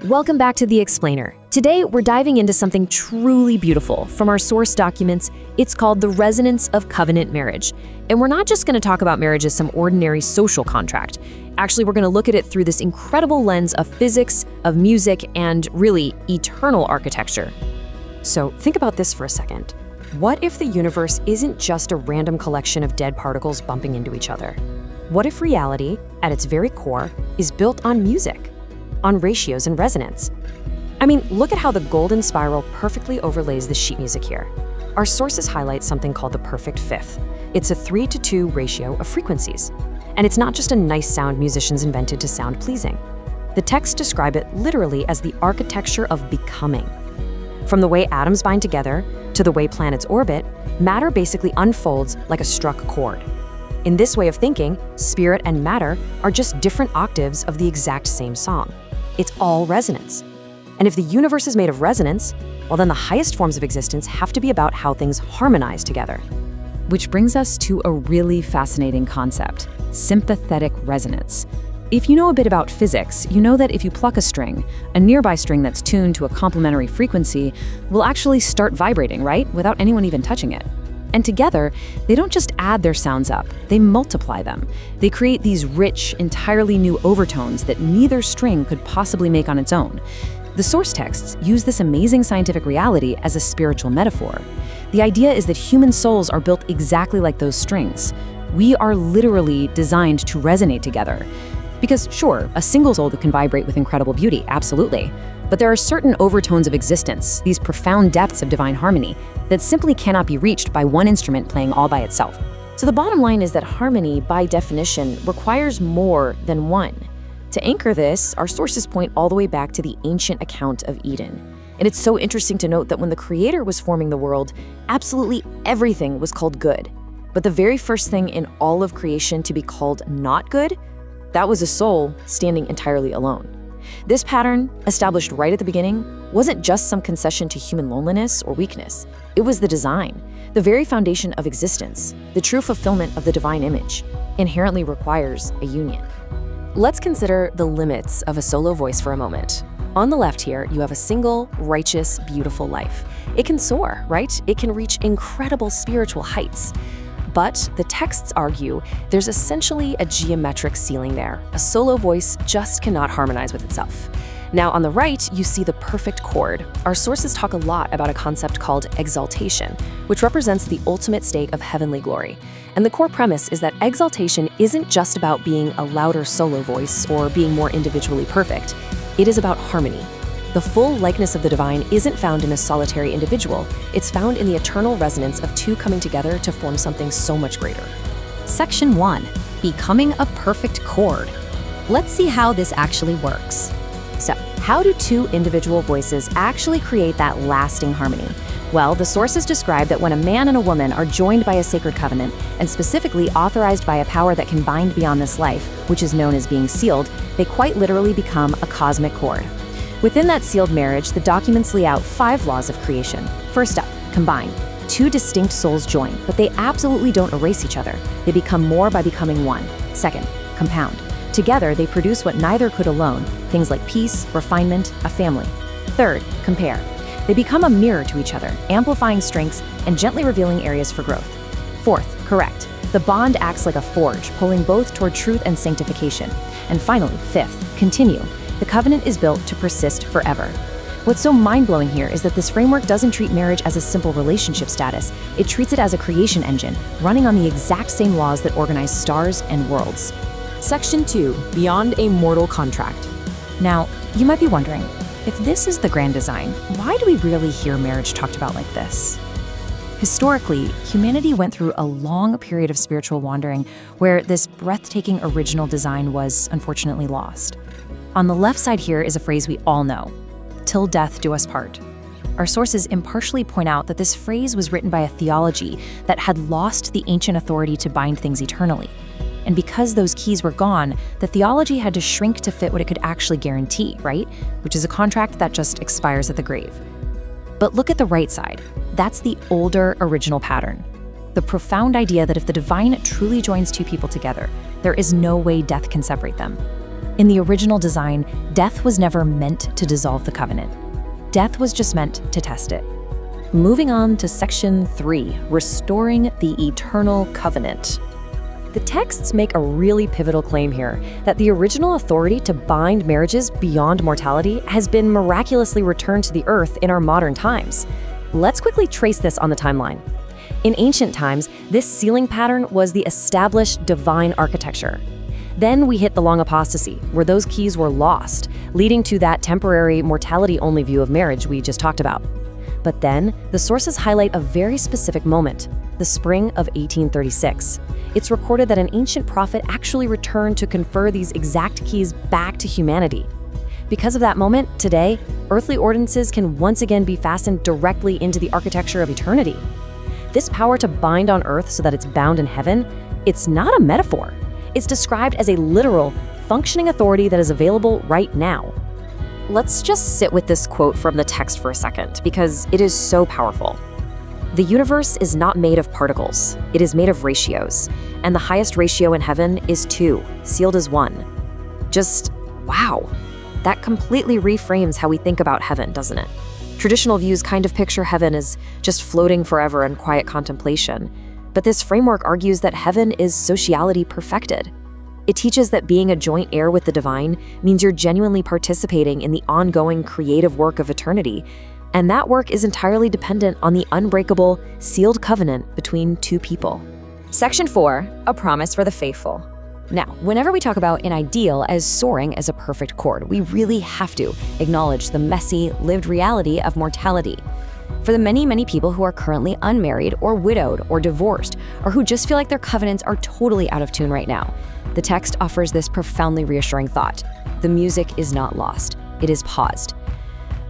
Welcome back to The Explainer. Today, we're diving into something truly beautiful. From our source documents, it's called the resonance of covenant marriage. And we're not just going to talk about marriage as some ordinary social contract. Actually, we're going to look at it through this incredible lens of physics, of music, and really eternal architecture. So think about this for a second. What if the universe isn't just a random collection of dead particles bumping into each other? What if reality, at its very core, is built on music, on ratios and resonance? I mean, look at how the golden spiral perfectly overlays the sheet music here. Our sources highlight something called the perfect fifth. It's a 3-to-2 ratio of frequencies. And it's not just a nice sound musicians invented to sound pleasing. The texts describe it literally as the architecture of becoming. From the way atoms bind together to the way planets orbit, matter basically unfolds like a struck chord. In this way of thinking, spirit and matter are just different octaves of the exact same song. It's all resonance. And if the universe is made of resonance, well, then the highest forms of existence have to be about how things harmonize together. Which brings us to a really fascinating concept: sympathetic resonance. If you know a bit about physics, you know that if you pluck a string, a nearby string that's tuned to a complementary frequency will actually start vibrating, right? Without anyone even touching it. And together, they don't just add their sounds up, they multiply them. They create these rich, entirely new overtones that neither string could possibly make on its own. The source texts use this amazing scientific reality as a spiritual metaphor. The idea is that human souls are built exactly like those strings. We are literally designed to resonate together. Because sure, a single soul that can vibrate with incredible beauty, absolutely. But there are certain overtones of existence, these profound depths of divine harmony, that simply cannot be reached by one instrument playing all by itself. So the bottom line is that harmony, by definition, requires more than one. To anchor this, our sources point all the way back to the ancient account of Eden. And it's so interesting to note that when the Creator was forming the world, absolutely everything was called good. But the very first thing in all of creation to be called not good, that was a soul standing entirely alone. This pattern, established right at the beginning, wasn't just some concession to human loneliness or weakness. It was the design, the very foundation of existence. The true fulfillment of the divine image inherently requires a union. Let's consider the limits of a solo voice for a moment. On the left here, you have a single, righteous, beautiful life. It can soar, right? It can reach incredible spiritual heights. But the texts argue there's essentially a geometric ceiling there. A solo voice just cannot harmonize with itself. Now, on the right, you see the perfect chord. Our sources talk a lot about a concept called exaltation, which represents the ultimate state of heavenly glory. And the core premise is that exaltation isn't just about being a louder solo voice or being more individually perfect. It is about harmony. The full likeness of the divine isn't found in a solitary individual. It's found in the eternal resonance of two coming together to form something so much greater. Section 1. Becoming a perfect chord. Let's see how this actually works. So, how do two individual voices actually create that lasting harmony? Well, the sources describe that when a man and a woman are joined by a sacred covenant, and specifically authorized by a power that can bind beyond this life, which is known as being sealed, they quite literally become a cosmic chord. Within that sealed marriage, the documents lay out 5 laws of creation. First up, combine. 2 distinct souls join, but they absolutely don't erase each other. They become more by becoming one. Second, compound. Together, they produce what neither could alone, things like peace, refinement, a family. Third, compare. They become a mirror to each other, amplifying strengths and gently revealing areas for growth. Fourth, correct. The bond acts like a forge, pulling both toward truth and sanctification. And finally, fifth, continue. The covenant is built to persist forever. What's so mind-blowing here is that this framework doesn't treat marriage as a simple relationship status. It treats it as a creation engine, running on the exact same laws that organize stars and worlds. Section 2, Beyond a Mortal Contract. Now, you might be wondering, if this is the grand design, why do we rarely hear marriage talked about like this? Historically, humanity went through a long period of spiritual wandering where this breathtaking original design was unfortunately lost. On the left side here is a phrase we all know, "Till death do us part." Our sources impartially point out that this phrase was written by a theology that had lost the ancient authority to bind things eternally. And because those keys were gone, the theology had to shrink to fit what it could actually guarantee, right? Which is a contract that just expires at the grave. But look at the right side. That's the older original pattern. The profound idea that if the divine truly joins two people together, there is no way death can separate them. In the original design, death was never meant to dissolve the covenant. Death was just meant to test it. Moving on to Section 3, Restoring the Eternal Covenant. The texts make a really pivotal claim here, that the original authority to bind marriages beyond mortality has been miraculously returned to the earth in our modern times. Let's quickly trace this on the timeline. In ancient times, this sealing pattern was the established divine architecture. Then we hit the long apostasy, where those keys were lost, leading to that temporary mortality-only view of marriage we just talked about. But then, the sources highlight a very specific moment, the spring of 1836. It's recorded that an ancient prophet actually returned to confer these exact keys back to humanity. Because of that moment, today, earthly ordinances can once again be fastened directly into the architecture of eternity. This power to bind on earth so that it's bound in heaven, it's not a metaphor. It's described as a literal, functioning authority that is available right now. Let's just sit with this quote from the text for a second, because it is so powerful. The universe is not made of particles, it is made of ratios, and the highest ratio in heaven is 2, sealed as 1. Just, wow. That completely reframes how we think about heaven, doesn't it? Traditional views kind of picture heaven as just floating forever in quiet contemplation, but this framework argues that heaven is sociality perfected. It teaches that being a joint heir with the divine means you're genuinely participating in the ongoing creative work of eternity, and that work is entirely dependent on the unbreakable, sealed covenant between two people. Section 4, a promise for the faithful. Now, whenever we talk about an ideal as soaring as a perfect chord, we really have to acknowledge the messy, lived reality of mortality. For the many, many people who are currently unmarried or widowed or divorced, or who just feel like their covenants are totally out of tune right now, the text offers this profoundly reassuring thought. The music is not lost. It is paused.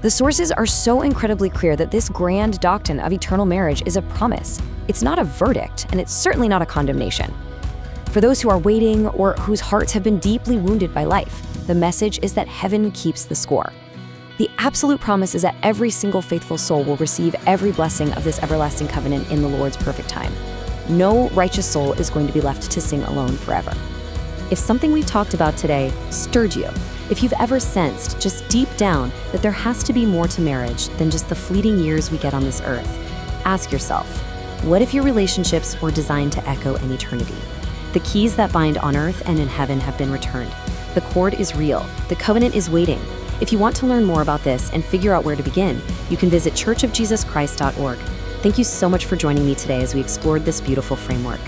The sources are so incredibly clear that this grand doctrine of eternal marriage is a promise. It's not a verdict, and it's certainly not a condemnation. For those who are waiting or whose hearts have been deeply wounded by life, the message is that heaven keeps the score. The absolute promise is that every single faithful soul will receive every blessing of this everlasting covenant in the Lord's perfect time. No righteous soul is going to be left to sing alone forever. If something we've talked about today stirred you, if you've ever sensed just deep down that there has to be more to marriage than just the fleeting years we get on this earth, ask yourself, what if your relationships were designed to echo an eternity? The keys that bind on earth and in heaven have been returned. The cord is real. The covenant is waiting. If you want to learn more about this and figure out where to begin, you can visit churchofjesuschrist.org. Thank you so much for joining me today as we explored this beautiful framework.